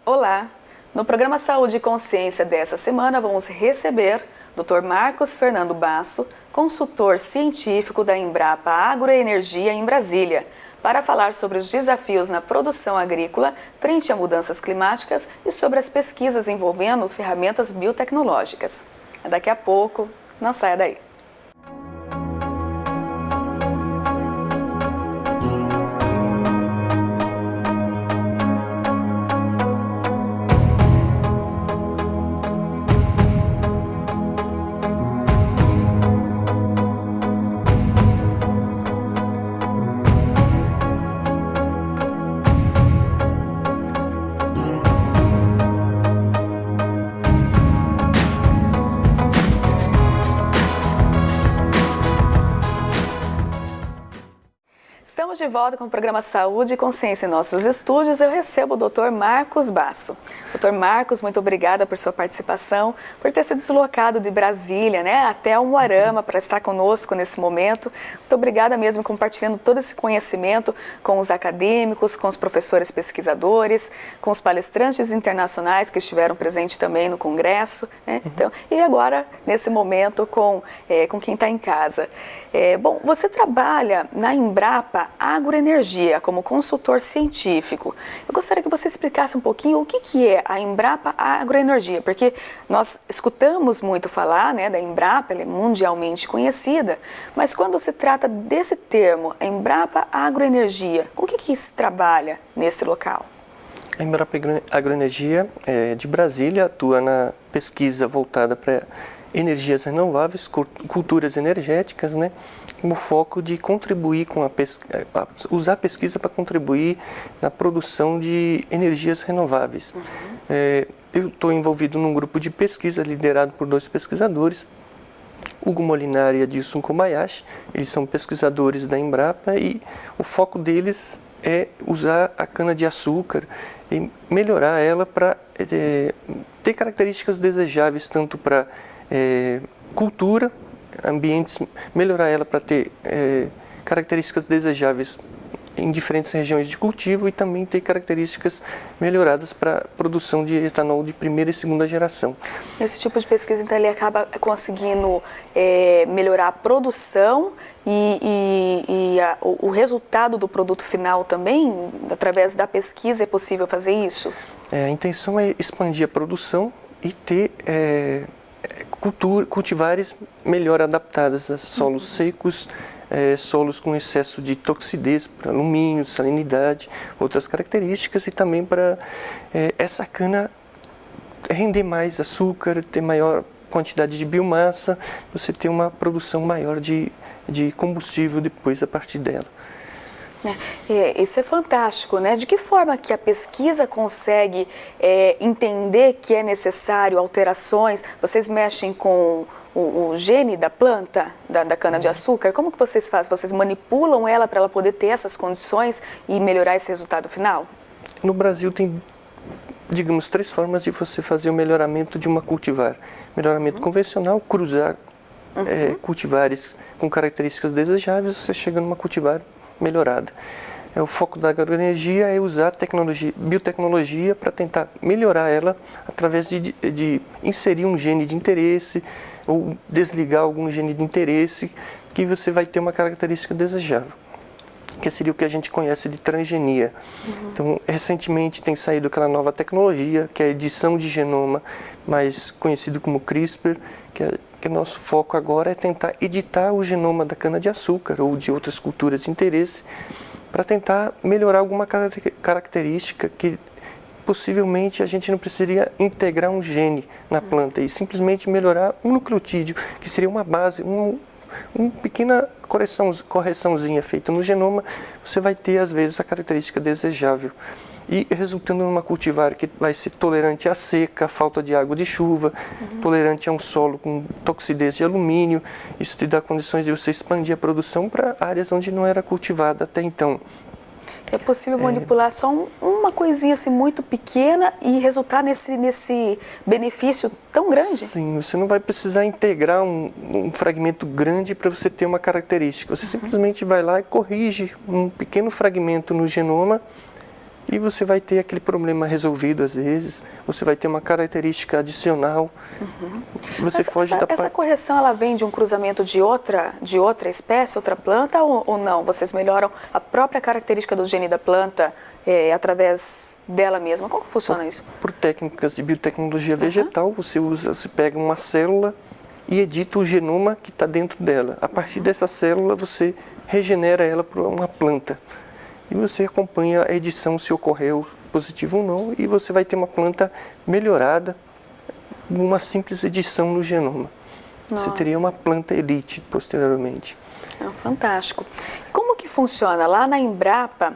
Olá! No programa Saúde e Consciência dessa semana vamos receber Dr. Marcos Fernando Basso, consultor científico da Embrapa Agroenergia em Brasília, para falar sobre os desafios na produção agrícola frente a mudanças climáticas e sobre as pesquisas envolvendo ferramentas biotecnológicas. Daqui a pouco, não saia daí! Estamos de volta com o programa Saúde e Consciência em nossos estúdios. Eu recebo o Dr. Marcos Basso. Dr. Marcos, muito obrigada por sua participação, por ter se deslocado de Brasília, até Umuarama para estar conosco nesse momento. Muito obrigada mesmo, compartilhando todo esse conhecimento com os acadêmicos, com os professores pesquisadores, com os palestrantes internacionais que estiveram presentes também no Congresso, Então, e agora, nesse momento, com quem está em casa. Bom, você trabalha na Embrapa Agroenergia como consultor científico. Eu gostaria que você explicasse um pouquinho o que é a Embrapa Agroenergia, porque nós escutamos muito falar da Embrapa, ela é mundialmente conhecida, mas quando se trata desse termo, a Embrapa Agroenergia, com o que se trabalha nesse local? A Embrapa Agroenergia de Brasília atua na pesquisa voltada para energias renováveis, culturas energéticas, como foco de contribuir com usar a pesquisa para contribuir na produção de energias renováveis. Eu estou envolvido num grupo de pesquisa liderado por 2 pesquisadores, Hugo Molinari e Adilson Kobayashi. Eles são pesquisadores da Embrapa e o foco deles é usar a cana-de-açúcar e melhorar ela para ter características desejáveis tanto para cultura, ambientes, melhorar ela para ter características desejáveis em diferentes regiões de cultivo e também ter características melhoradas para a produção de etanol de primeira e segunda geração. Esse tipo de pesquisa, então, ele acaba conseguindo melhorar a produção e o resultado do produto final também? Através da pesquisa é possível fazer isso? A intenção é expandir a produção e ter cultivares melhor adaptadas a solos secos, solos com excesso de toxidez para alumínio, salinidade, outras características, e também para essa cana render mais açúcar, ter maior quantidade de biomassa, você ter uma produção maior de combustível depois a partir dela. Isso é fantástico, De que forma que a pesquisa consegue entender que é necessário alterações? Vocês mexem com o gene da planta, da cana-de-açúcar? Como que vocês fazem? Vocês manipulam ela para ela poder ter essas condições e melhorar esse resultado final? No Brasil tem, digamos, 3 formas de você fazer o melhoramento de uma cultivar. Melhoramento convencional, cruzar cultivares com características desejáveis, você chega numa cultivar melhorada. O foco da agroenergia é usar biotecnologia para tentar melhorar ela através de inserir um gene de interesse ou desligar algum gene de interesse que você vai ter uma característica desejável, que seria o que a gente conhece de transgenia. Então, recentemente tem saído aquela nova tecnologia, que é a edição de genoma, mais conhecido como CRISPR, que nosso foco agora é tentar editar o genoma da cana-de-açúcar ou de outras culturas de interesse para tentar melhorar alguma característica que possivelmente a gente não precisaria integrar um gene na planta e simplesmente melhorar um nucleotídeo, que seria uma base, uma pequena correçãozinha feita no genoma, você vai ter às vezes a característica desejável. E resultando numa cultivar que vai ser tolerante à seca, à falta de água de chuva, tolerante a um solo com toxidez de alumínio. Isso te dá condições de você expandir a produção para áreas onde não era cultivada até então. É possível manipular só uma coisinha assim muito pequena e resultar nesse benefício tão grande? Sim, você não vai precisar integrar um fragmento grande para você ter uma característica. Você simplesmente vai lá e corrige um pequeno fragmento no genoma e você vai ter aquele problema resolvido às vezes, você vai ter uma característica adicional. Você foge da essa correção ela vem de um cruzamento de outra espécie, outra planta ou não? Vocês melhoram a própria característica do gene da planta através dela mesma? Como funciona isso? Por técnicas de biotecnologia vegetal, você pega uma célula e edita o genoma que está dentro dela. A partir dessa célula você regenera ela para uma planta. E você acompanha a edição, se ocorreu positivo ou não, e você vai ter uma planta melhorada, uma simples edição no genoma. Você teria uma planta elite posteriormente. Fantástico. Como que funciona? Lá na Embrapa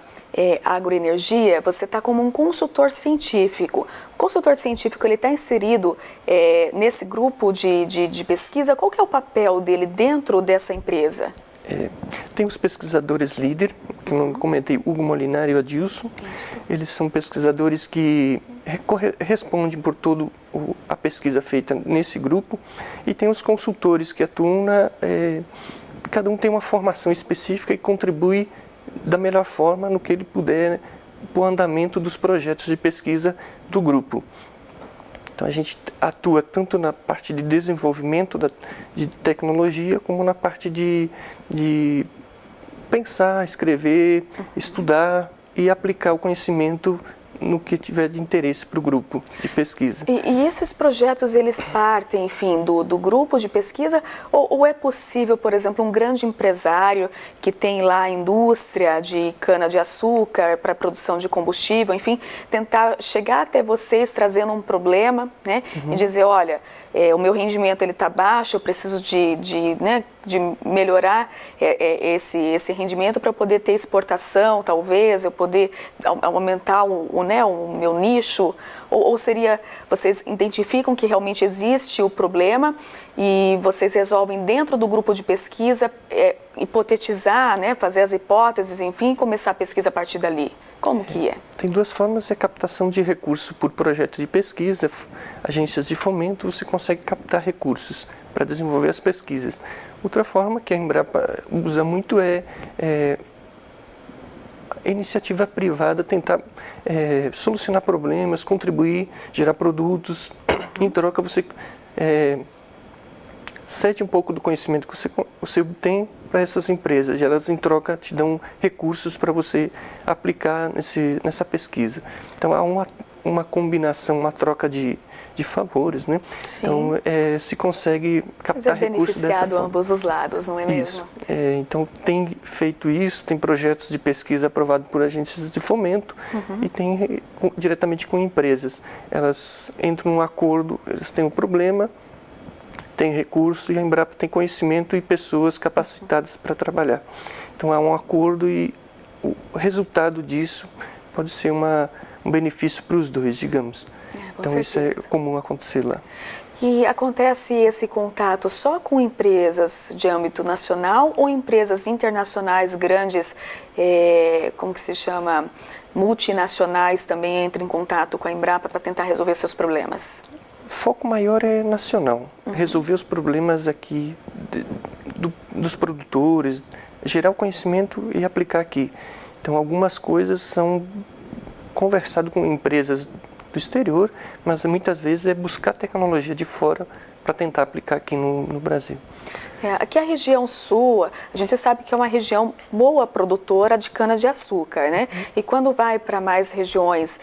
Agroenergia, você está como um consultor científico. O consultor científico está inserido nesse grupo de pesquisa. Qual que é o papel dele dentro dessa empresa? Tem os pesquisadores líder, que eu comentei, Hugo Molinari e o Adilson. Eles são pesquisadores que respondem por toda a pesquisa feita nesse grupo. E tem os consultores que atuam cada um tem uma formação específica e contribui da melhor forma no que ele puder para o andamento dos projetos de pesquisa do grupo. Então a gente atua tanto na parte de desenvolvimento de tecnologia, como na parte de pensar, escrever, estudar e aplicar o conhecimento no que tiver de interesse para o grupo de pesquisa. E esses projetos, eles partem, enfim, do grupo de pesquisa ou é possível, por exemplo, um grande empresário que tem lá a indústria de cana-de-açúcar para produção de combustível, enfim, tentar chegar até vocês trazendo um problema, né, e dizer, olha, o meu rendimento está baixo, eu preciso de melhorar esse rendimento para poder ter exportação, talvez, eu poder aumentar o meu nicho, ou seria, vocês identificam que realmente existe o problema e vocês resolvem dentro do grupo de pesquisa hipotetizar, né, fazer as hipóteses, enfim, começar a pesquisa a partir dali. Como que é? Tem duas formas, captação de recursos por projeto de pesquisa, agências de fomento, você consegue captar recursos para desenvolver as pesquisas. Outra forma que a Embrapa usa muito é a iniciativa privada, tentar solucionar problemas, contribuir, gerar produtos. Em troca, você cede um pouco do conhecimento que você obtém para essas empresas, e elas em troca te dão recursos para você aplicar nessa pesquisa. Então há uma combinação, uma troca de favores, né? Sim. Então se consegue captar recursos dessa forma. Beneficiado ambos os lados, não é mesmo? Isso. Então tem feito isso, tem projetos de pesquisa aprovados por agências de fomento e tem diretamente com empresas. Elas entram num acordo, eles têm um problema, tem recurso e a Embrapa tem conhecimento e pessoas capacitadas para trabalhar. Então há um acordo e o resultado disso pode ser um benefício para os dois, digamos. Então certeza. Isso é comum acontecer lá. E acontece esse contato só com empresas de âmbito nacional ou empresas internacionais grandes, como que se chama, multinacionais também entram em contato com a Embrapa para tentar resolver seus problemas? O foco maior é nacional, resolver os problemas aqui dos produtores, gerar o conhecimento e aplicar aqui. Então algumas coisas são conversado com empresas do exterior, mas muitas vezes é buscar tecnologia de fora para tentar aplicar aqui no Brasil. Aqui a região sul, a gente sabe que é uma região boa produtora de cana-de-açúcar, né? E quando vai para mais regiões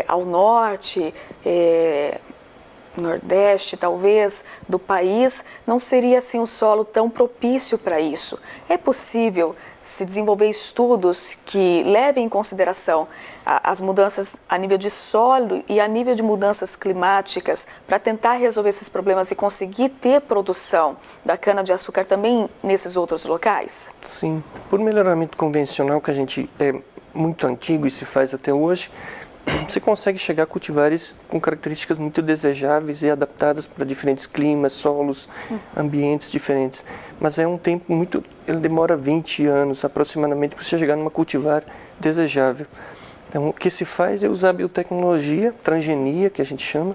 ao norte, nordeste, talvez, do país, não seria assim um solo tão propício para isso. É possível se desenvolver estudos que levem em consideração as mudanças a nível de solo e a nível de mudanças climáticas para tentar resolver esses problemas e conseguir ter produção da cana-de-açúcar também nesses outros locais? Sim, por melhoramento convencional, que a gente é muito antigo e se faz até hoje, você consegue chegar a cultivares com características muito desejáveis e adaptadas para diferentes climas, solos, ambientes diferentes. Mas é um tempo muito, ele demora 20 anos aproximadamente para você chegar numa cultivar desejável. Então, o que se faz é usar a biotecnologia, transgenia, que a gente chama,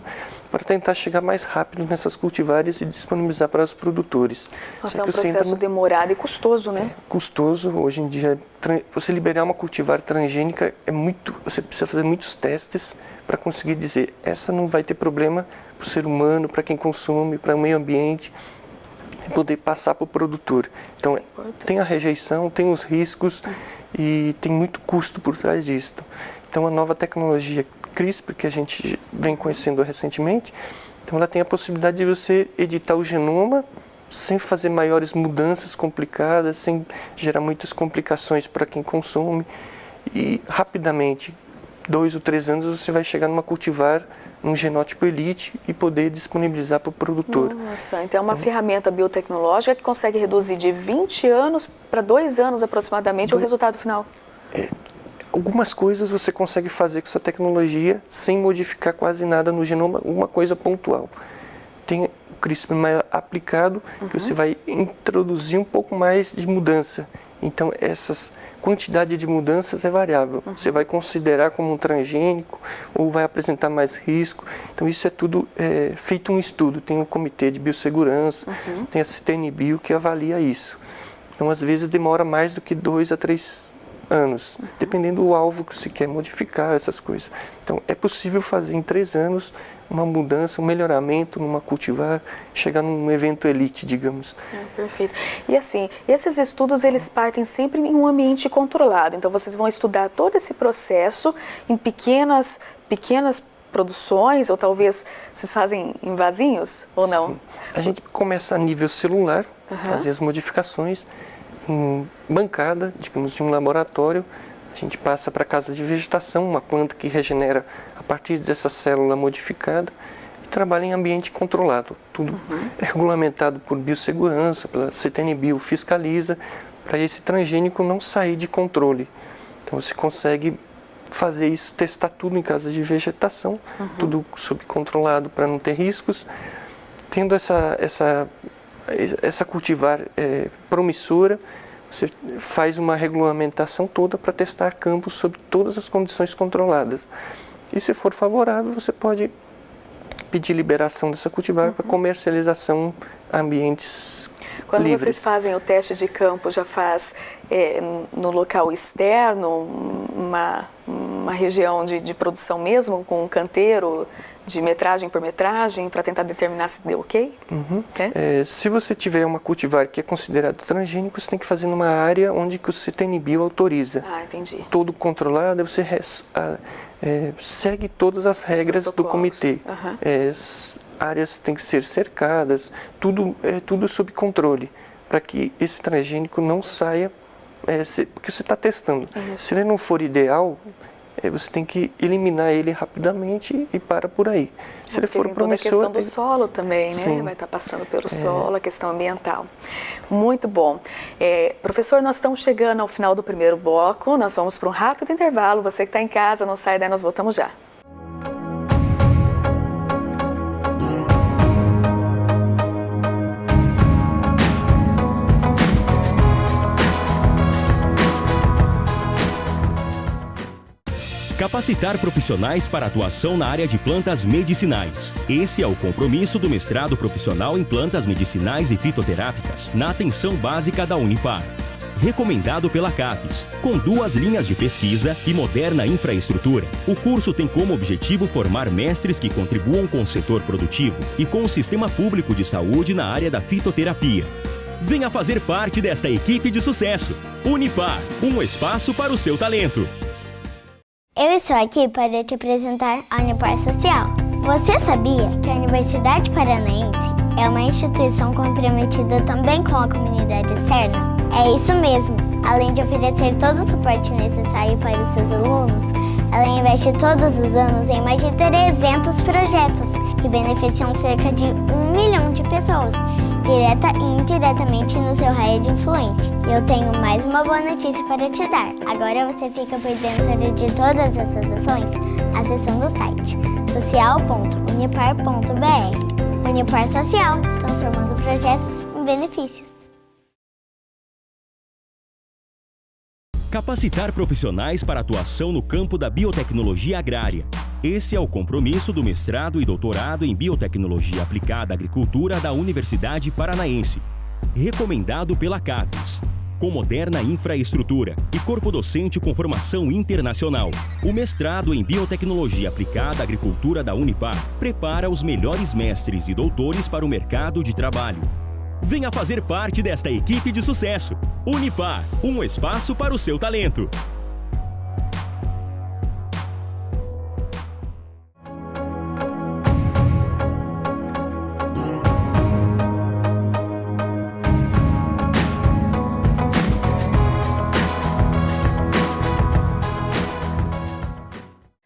para tentar chegar mais rápido nessas cultivares e disponibilizar para os produtores. Nossa, é um processo demorado e custoso, né? Custoso. Hoje em dia, você liberar uma cultivar transgênica você precisa fazer muitos testes para conseguir dizer, essa não vai ter problema para o ser humano, para quem consome, para o meio ambiente, e poder passar para o produtor. Então, tem a rejeição, tem os riscos e tem muito custo por trás disso. Então, a nova tecnologia CRISPR, que a gente vem conhecendo recentemente, então ela tem a possibilidade de você editar o genoma sem fazer maiores mudanças complicadas, sem gerar muitas complicações para quem consome. E rapidamente, 2 ou 3 anos, você vai chegar numa cultivar, num genótipo elite e poder disponibilizar para o produtor. Nossa, então é uma ferramenta biotecnológica que consegue reduzir de 20 anos para 2 anos aproximadamente o resultado final. Algumas coisas você consegue fazer com essa tecnologia sem modificar quase nada no genoma, uma coisa pontual. Tem o CRISPR mais aplicado, que você vai introduzir um pouco mais de mudança. Então, essa quantidade de mudanças é variável. Você vai considerar como um transgênico ou vai apresentar mais risco. Então, isso é tudo feito um estudo. Tem um comitê de biossegurança, tem a CTN-Bio que avalia isso. Então, às vezes, demora mais do que 2 a 3 anos, dependendo do alvo que se quer modificar, essas coisas. Então, é possível fazer em 3 anos uma mudança, um melhoramento numa cultivar, chegar num evento elite, digamos. Perfeito. E assim, esses estudos, eles partem sempre em um ambiente controlado. Então, vocês vão estudar todo esse processo em pequenas produções, ou talvez vocês fazem em vasinhos, ou não? Sim. A gente começa a nível celular, fazer as modificações, em bancada, digamos, de um laboratório. A gente passa para a casa de vegetação, uma planta que regenera a partir dessa célula modificada, e trabalha em ambiente controlado. Tudo é regulamentado por biossegurança, pela CTN-Bio fiscaliza, para esse transgênico não sair de controle. Então você consegue fazer isso, testar tudo em casa de vegetação, tudo sob controlado para não ter riscos. Tendo essa cultivar promissora, você faz uma regulamentação toda para testar campos sob todas as condições controladas. E se for favorável, você pode pedir liberação dessa cultivar para comercialização em ambientes Quando livres. vocês fazem o teste de campo, já faz no local externo, uma região de produção mesmo, com um canteiro de metragem por metragem, para tentar determinar se deu ok? Se você tiver uma cultivar que é considerado transgênico, você tem que fazer numa área onde que o CTN-Bio autoriza. Ah, entendi. Todo controlado, você segue todas as regras do comitê. Áreas têm que ser cercadas, tudo sob controle, para que esse transgênico não saia, porque você está testando. Se ele não for ideal, você tem que eliminar ele rapidamente e para por aí. Se ele for promissor... Toda a questão do solo também, né? Sim. Vai estar passando pelo solo, a questão ambiental. Muito bom. Professor, nós estamos chegando ao final do primeiro bloco, nós vamos para um rápido intervalo. Você que está em casa, não sai daí, nós voltamos já. Capacitar profissionais para atuação na área de plantas medicinais. Esse é o compromisso do mestrado profissional em plantas medicinais e fitoterápicas na atenção básica da Unipar. Recomendado pela CAPES, com 2 linhas de pesquisa e moderna infraestrutura, o curso tem como objetivo formar mestres que contribuam com o setor produtivo e com o sistema público de saúde na área da fitoterapia. Venha fazer parte desta equipe de sucesso. Unipar, um espaço para o seu talento. Eu estou aqui para te apresentar a Unipar Social. Você sabia que a Universidade Paranaense é uma instituição comprometida também com a comunidade externa? É isso mesmo! Além de oferecer todo o suporte necessário para os seus alunos, ela investe todos os anos em mais de 300 projetos que beneficiam cerca de 1 milhão de pessoas, direta e indiretamente no seu raio de influência. E eu tenho mais uma boa notícia para te dar. Agora você fica por dentro de todas essas ações acessando o site social.unipar.br. Unipar Social, transformando projetos em benefícios. Capacitar profissionais para atuação no campo da biotecnologia agrária. Esse é o compromisso do mestrado e doutorado em Biotecnologia Aplicada à Agricultura da Universidade Paranaense, recomendado pela CAPES. Com moderna infraestrutura e corpo docente com formação internacional, o mestrado em Biotecnologia Aplicada à Agricultura da Unipar prepara os melhores mestres e doutores para o mercado de trabalho. Venha fazer parte desta equipe de sucesso. Unipar, um espaço para o seu talento.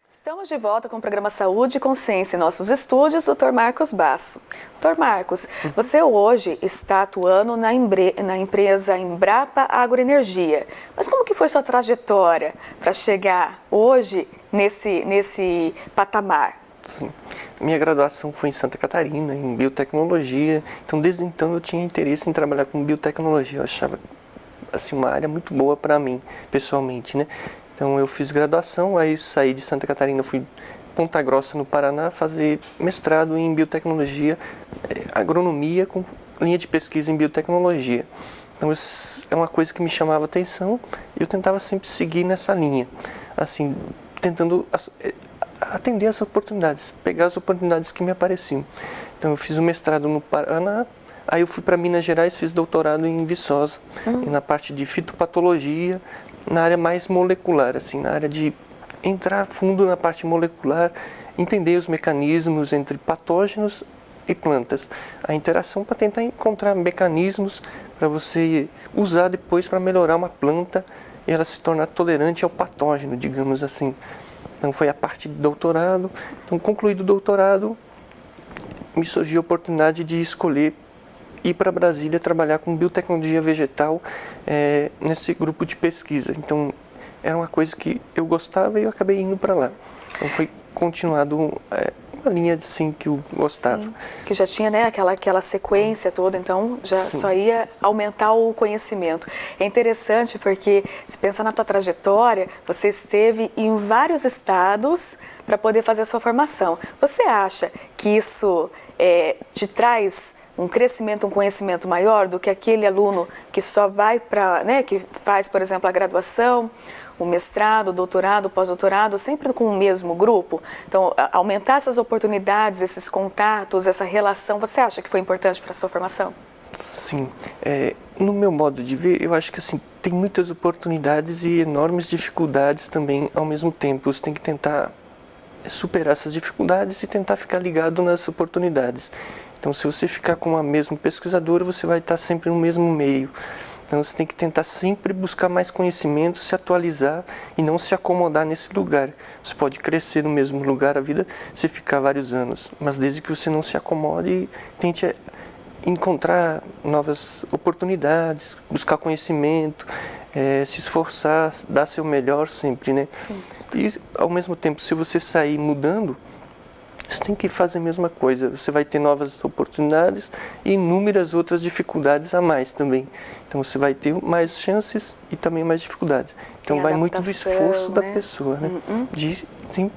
Estamos de volta com o programa Saúde e Consciência em nossos estúdios, Dr. Marcos Basso. Dr. Marcos, você hoje está atuando na empresa Embrapa Agroenergia. Mas como que foi sua trajetória para chegar hoje nesse patamar? Sim. Minha graduação foi em Santa Catarina, em biotecnologia. Então, desde então, eu tinha interesse em trabalhar com biotecnologia. Eu achava assim, uma área muito boa para mim, pessoalmente, né? Então, eu fiz graduação, aí saí de Santa Catarina, fui Ponta Grossa, no Paraná, fazer mestrado em biotecnologia, agronomia com linha de pesquisa em biotecnologia. Então, é uma coisa que me chamava atenção e eu tentava sempre seguir nessa linha, assim, tentando atender as oportunidades, pegar as oportunidades que me apareciam. Então, eu fiz o mestrado no Paraná, aí eu fui para Minas Gerais, fiz doutorado em Viçosa, na parte de fitopatologia, na área mais molecular, assim, na área de entrar fundo na parte molecular, entender os mecanismos entre patógenos e plantas, a interação para tentar encontrar mecanismos para você usar depois para melhorar uma planta e ela se tornar tolerante ao patógeno, digamos assim. Então foi a parte de doutorado. Então, concluído o doutorado, me surgiu a oportunidade de escolher ir para Brasília trabalhar com biotecnologia vegetal nesse grupo de pesquisa. Então, era uma coisa que eu gostava e eu acabei indo para lá. Então, foi continuado uma linha assim que eu gostava. Sim, que já tinha, né, aquela sequência toda, então já Sim. só ia aumentar o conhecimento. É interessante porque, se pensar na tua trajetória, você esteve em vários estados para poder fazer a sua formação. Você acha que isso te traz um crescimento, um conhecimento maior do que aquele aluno que só vai para, né, que faz, por exemplo, a graduação, o mestrado, o doutorado, o pós-doutorado, sempre com o mesmo grupo? Então, aumentar essas oportunidades, esses contatos, essa relação, você acha que foi importante para a sua formação? Sim. No meu modo de ver, eu acho que assim, tem muitas oportunidades e enormes dificuldades também ao mesmo tempo. Você tem que tentar superar essas dificuldades e tentar ficar ligado nas oportunidades. Então, se você ficar com a mesma pesquisadora, você vai estar sempre no mesmo meio. Então, você tem que tentar sempre buscar mais conhecimento, se atualizar e não se acomodar nesse lugar. Você pode crescer no mesmo lugar a vida se ficar vários anos, mas desde que você não se acomode e tente encontrar novas oportunidades, buscar conhecimento, se esforçar, dar seu melhor sempre, né? E, ao mesmo tempo, se você sair mudando, você tem que fazer a mesma coisa. Você vai ter novas oportunidades e inúmeras outras dificuldades a mais também. Então, você vai ter mais chances e também mais dificuldades. Então, vai muito do esforço da pessoa, né? De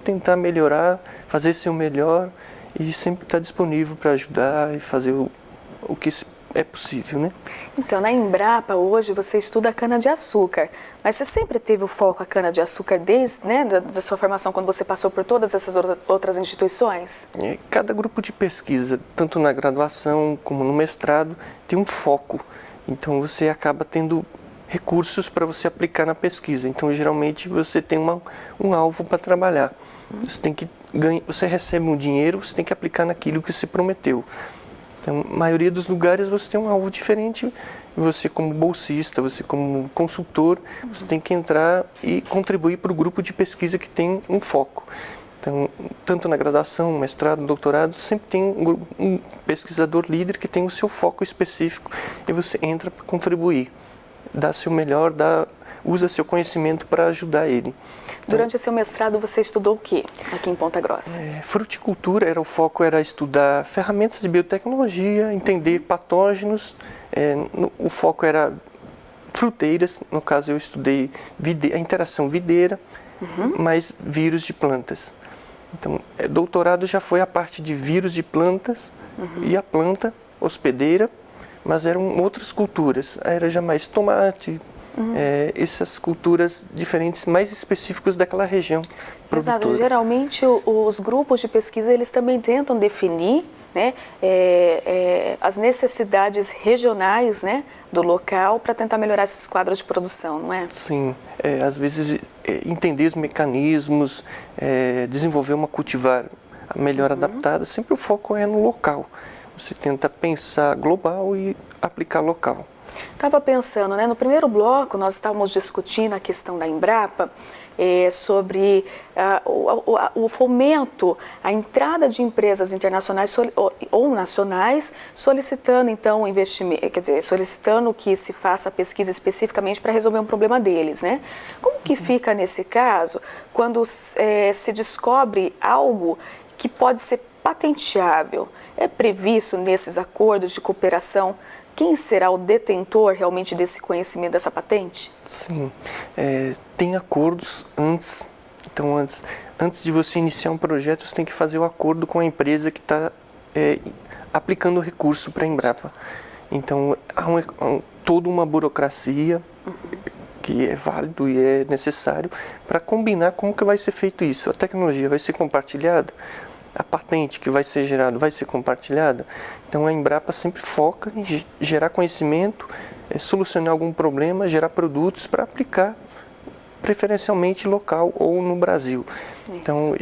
tentar melhorar, fazer seu melhor e sempre estar disponível para ajudar e fazer o que é possível, né? Então, na Embrapa, hoje, você estuda cana-de-açúcar, mas você sempre teve o foco a cana-de-açúcar desde, né, da sua formação, quando você passou por todas essas outras instituições? Cada grupo de pesquisa, tanto na graduação como no mestrado, tem um foco. Então, você acaba tendo recursos para você aplicar na pesquisa. Então, geralmente, você tem um alvo para trabalhar. Você recebe um dinheiro, você tem que aplicar naquilo que você prometeu. Então, na maioria dos lugares você tem um alvo diferente. Você, como bolsista, você como consultor, você tem que entrar e contribuir para o grupo de pesquisa que tem um foco. Então, tanto na graduação, mestrado, doutorado, sempre tem um pesquisador líder que tem o seu foco específico e você entra para contribuir, dá seu melhor, usa seu conhecimento para ajudar ele. Durante o seu mestrado, você estudou o quê aqui em Ponta Grossa? Fruticultura, o foco era estudar ferramentas de biotecnologia, entender patógenos, o foco era fruteiras, no caso eu estudei a interação videira, mais vírus de plantas. Então, doutorado já foi a parte de vírus de plantas e a planta hospedeira, mas eram outras culturas. Era já mais tomate, essas culturas diferentes, mais específicas daquela região Exato. produtora. Geralmente os grupos de pesquisa eles também tentam definir, né, as necessidades regionais, né, do local para tentar melhorar esses quadros de produção, não é? Sim, às vezes entender os mecanismos, desenvolver uma cultivar melhor adaptada, sempre o foco é no local. Você tenta pensar global e aplicar local. Estava pensando, né, no primeiro bloco nós estávamos discutindo a questão da Embrapa, sobre o fomento, a entrada de empresas internacionais ou nacionais solicitando então investimento, quer dizer, solicitando que se faça pesquisa especificamente para resolver um problema deles, né? Como que fica nesse caso quando se descobre algo que pode ser patenteável? É previsto nesses acordos de cooperação quem será o detentor realmente desse conhecimento, dessa patente? Sim, tem acordos antes. Então, antes de você iniciar um projeto, você tem que fazer o acordo com a empresa que está aplicando o recurso para a Embrapa. Então, há toda uma burocracia que é válido e é necessário para combinar como que vai ser feito isso. A tecnologia vai ser compartilhada? A patente que vai ser gerada vai ser compartilhada? Então a Embrapa sempre foca em gerar conhecimento, solucionar algum problema, gerar produtos para aplicar preferencialmente local ou no Brasil. Isso. Então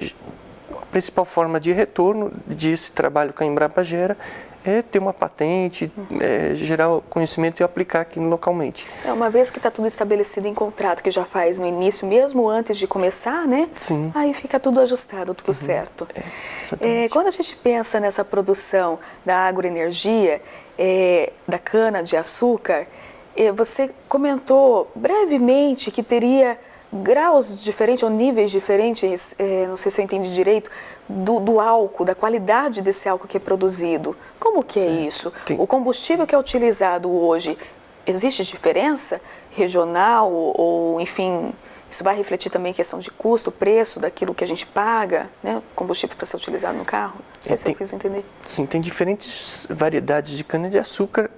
a principal forma de retorno desse trabalho que a Embrapa gera é ter uma patente, gerar conhecimento e aplicar aqui localmente. Uma vez que está tudo estabelecido em contrato, que já faz no início, mesmo antes de começar, né? Sim. Aí fica tudo ajustado, tudo certo. Quando a gente pensa nessa produção da agroenergia, da cana-de-açúcar, você comentou brevemente que teria graus diferentes ou níveis diferentes, não sei se eu entendi direito, do álcool, da qualidade desse álcool que é produzido. Como que é isso? O combustível que é utilizado hoje, existe diferença regional ou, enfim, isso vai refletir também questão de custo, preço daquilo que a gente paga, né? Combustível para ser utilizado no carro? Não sei se eu fiz entender. Sim, tem diferentes variedades de cana-de-açúcar,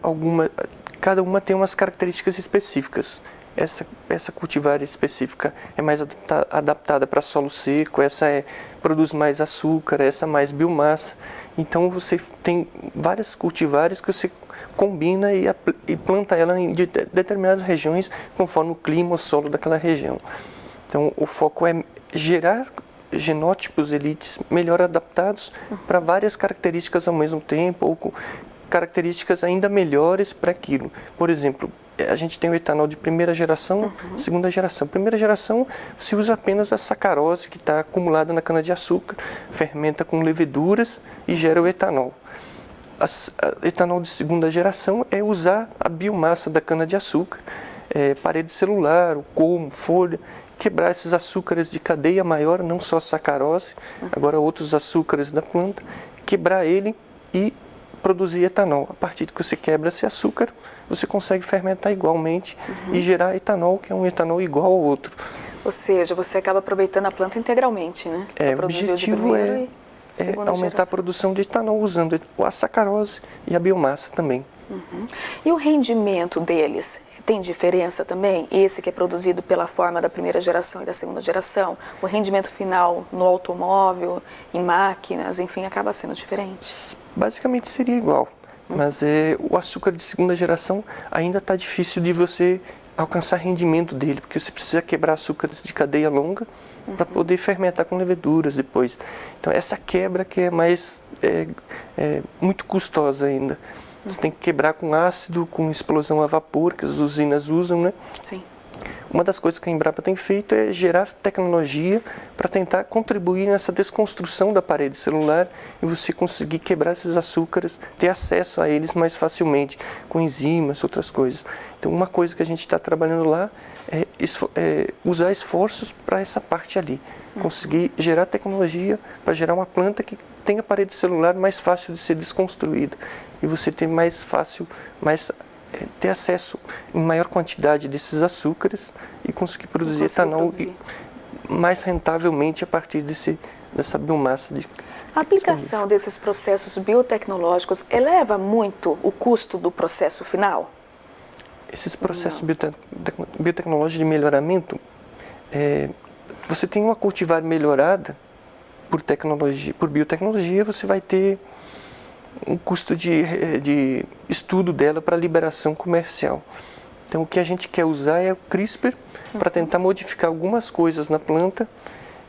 cada uma tem umas características específicas. Essa cultivar específica é mais adaptada para solo seco, essa produz mais açúcar, essa mais biomassa. Então você tem várias cultivares que você combina e planta ela em determinadas regiões conforme o clima, o solo daquela região. Então o foco é gerar genótipos elites melhor adaptados para várias características ao mesmo tempo ou com características ainda melhores para aquilo. Por exemplo, a gente tem o etanol de primeira geração, segunda geração. Primeira geração se usa apenas a sacarose que está acumulada na cana-de-açúcar, fermenta com leveduras e gera o etanol. Etanol de segunda geração é usar a biomassa da cana-de-açúcar, parede celular, o colmo, folha, quebrar esses açúcares de cadeia maior, não só a sacarose, agora outros açúcares da planta, quebrar ele e produzir etanol. A partir de que você quebra esse açúcar, você consegue fermentar igualmente e gerar etanol, que é um etanol igual ao outro. Ou seja, você acaba aproveitando a planta integralmente, né? O objetivo é aumentar a produção de etanol usando a sacarose e a biomassa também. E o rendimento deles? Tem diferença também? Esse que é produzido pela forma da primeira geração e da segunda geração? O rendimento final no automóvel, em máquinas, enfim, acaba sendo diferente? Basicamente seria igual, mas o açúcar de segunda geração ainda está difícil de você alcançar rendimento dele, porque você precisa quebrar açúcares de cadeia longa para poder fermentar com leveduras depois. Então essa quebra que é mais muito custosa ainda. Você tem que quebrar com ácido, com explosão a vapor, que as usinas usam, né? Sim. Uma das coisas que a Embrapa tem feito é gerar tecnologia para tentar contribuir nessa desconstrução da parede celular e você conseguir quebrar esses açúcares, ter acesso a eles mais facilmente, com enzimas, outras coisas. Então, uma coisa que a gente está trabalhando lá é usar esforços para essa parte ali. Conseguir gerar tecnologia para gerar uma planta que tenha parede celular mais fácil de ser desconstruída e você ter ter acesso em maior quantidade desses açúcares e conseguir produzir etanol mais rentavelmente a partir desse dessa biomassa. A aplicação desses processos biotecnológicos eleva muito o custo do processo final? Esses processos biotecnológicos de melhoramento, você tem uma cultivar melhorada por biotecnologia, você vai ter um custo de estudo dela para liberação comercial. Então, o que a gente quer usar é o CRISPR para tentar modificar algumas coisas na planta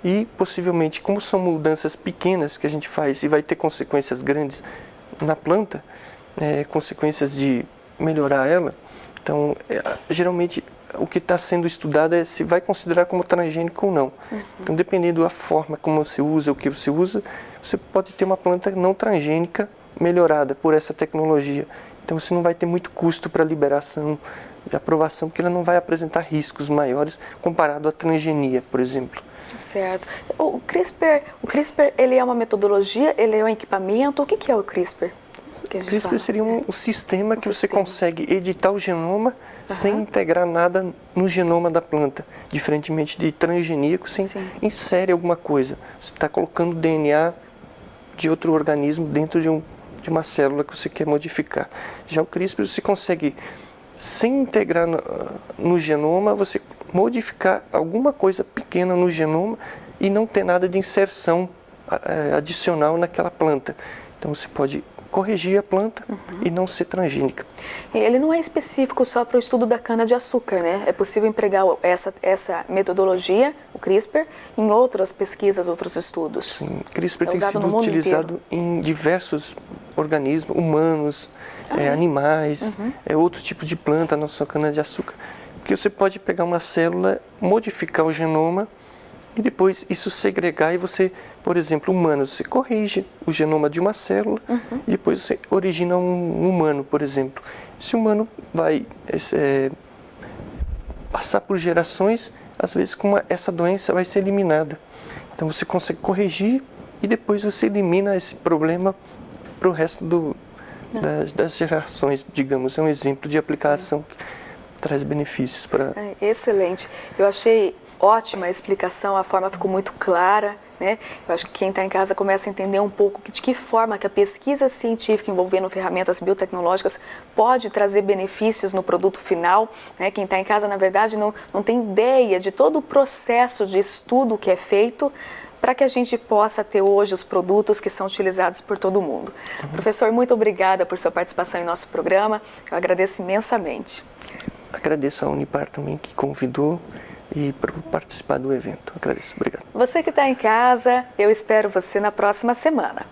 e, possivelmente, como são mudanças pequenas que a gente faz e vai ter consequências grandes na planta, consequências de melhorar ela, então, geralmente, o que está sendo estudado é se vai considerar como transgênico ou não. Então, dependendo da forma como você usa, o que você usa, você pode ter uma planta não transgênica melhorada por essa tecnologia. Então, você não vai ter muito custo para liberação de aprovação, porque ela não vai apresentar riscos maiores comparado à transgenia, por exemplo. Certo. O CRISPR, ele é uma metodologia, ele é um equipamento? O que é o CRISPR? O CRISPR seria um sistema que você consegue editar o genoma sem integrar nada no genoma da planta, diferentemente de transgenia, que você insere alguma coisa. Você está colocando DNA de outro organismo dentro de uma célula que você quer modificar. Já o CRISPR você consegue, sem integrar no genoma, você modificar alguma coisa pequena no genoma e não ter nada de inserção adicional naquela planta. Então você pode corrigir a planta e não ser transgênica. Ele não é específico só para o estudo da cana-de-açúcar, né? É possível empregar essa metodologia, o CRISPR, em outras pesquisas, outros estudos. Sim, o CRISPR tem sido utilizado em diversos organismos, humanos, animais, outros tipos de planta, não só cana-de-açúcar. Porque você pode pegar uma célula, modificar o genoma e depois isso segregar e você, por exemplo, humanos, você corrige o genoma de uma célula e depois você origina um humano, por exemplo. Esse humano vai passar por gerações, às vezes essa doença vai ser eliminada. Então você consegue corrigir e depois você elimina esse problema para o resto das gerações, digamos. É um exemplo de aplicação que traz benefícios para... Excelente. Eu achei ótima a explicação, a forma ficou muito clara, né? Eu acho que quem está em casa começa a entender um pouco de que forma que a pesquisa científica envolvendo ferramentas biotecnológicas pode trazer benefícios no produto final, né? Quem está em casa, na verdade, não tem ideia de todo o processo de estudo que é feito para que a gente possa ter hoje os produtos que são utilizados por todo mundo. Professor, muito obrigada por sua participação em nosso programa, eu agradeço imensamente. Agradeço a Unipar também que convidou e por participar do evento. Agradeço. Obrigado. Você que está em casa, eu espero você na próxima semana.